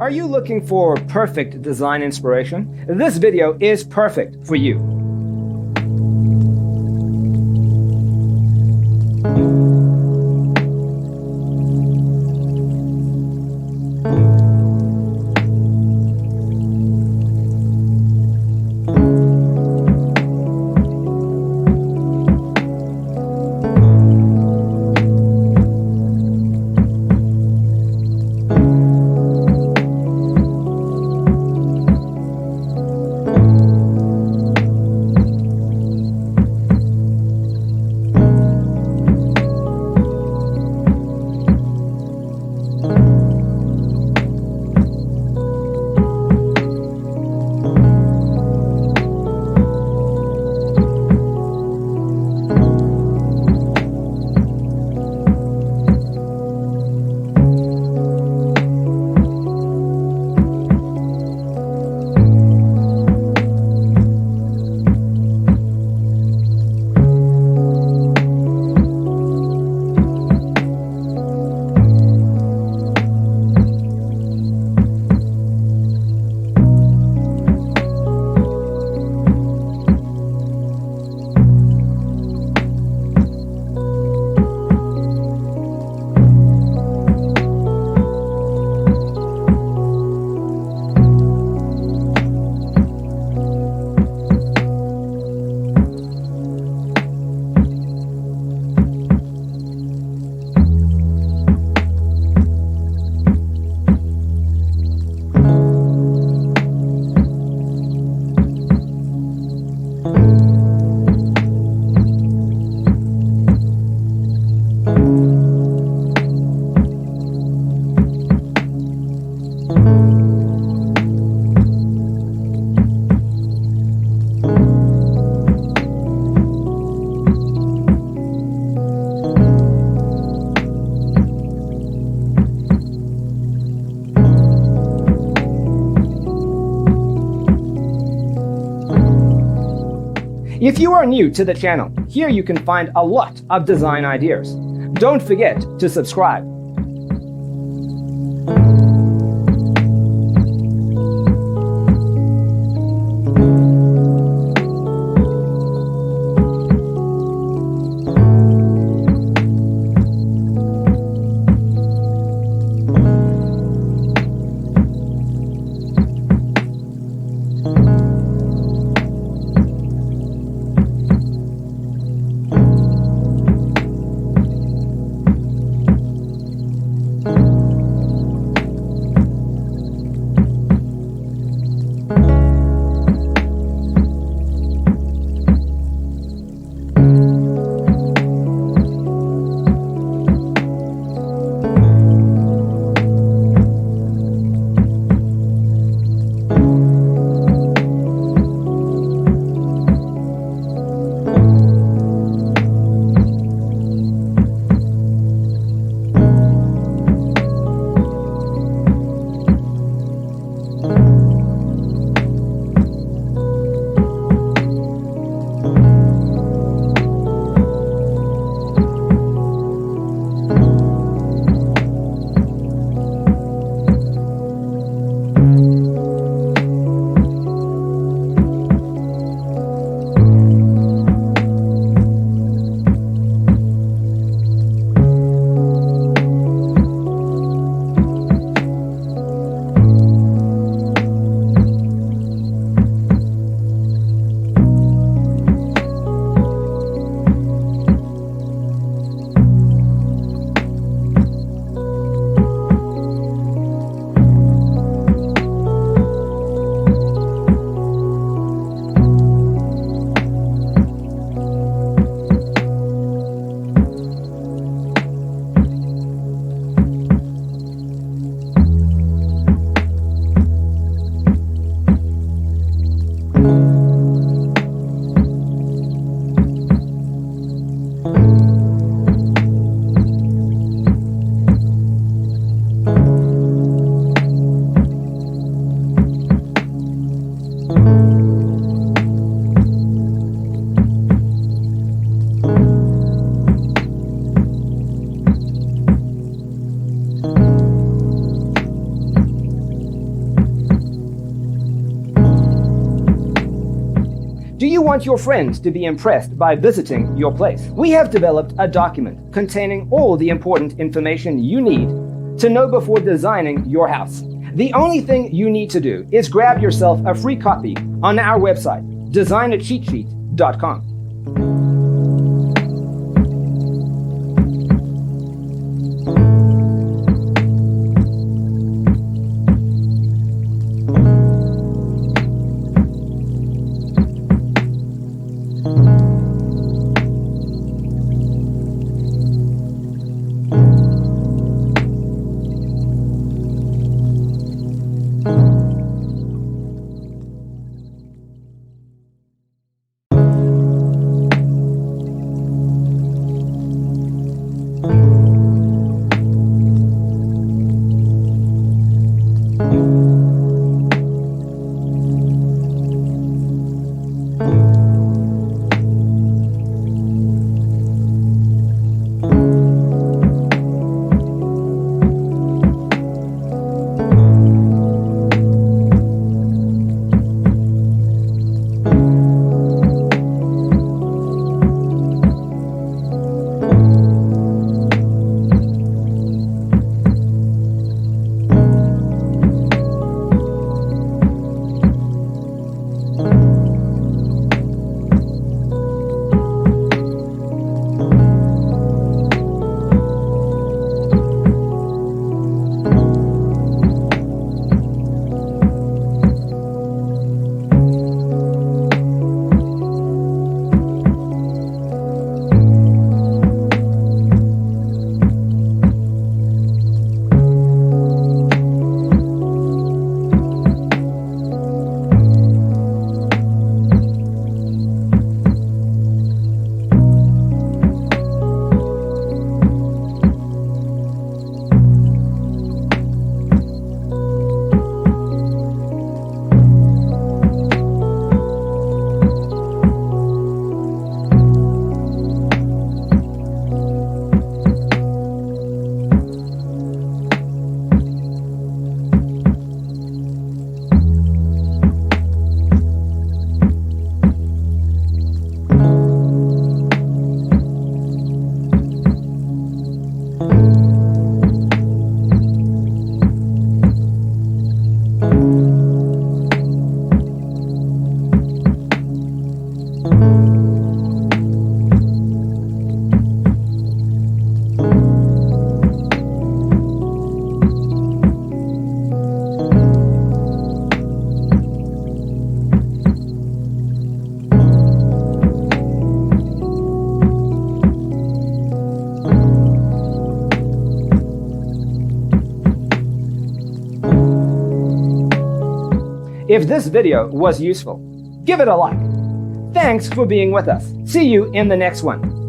Are you looking for perfect design inspiration? This video is perfect for you. If you are new to the channel, here you can find a lot of design ideas. Don't forget to subscribe. Do you want your friends to be impressed by visiting your place? We have developed a document containing all the important information you need to know before designing your house. The only thing you need to do is grab yourself a free copy on our website, designacheatsheet.com. If this video was useful, give it a like. Thanks for being with us. See you in the next one.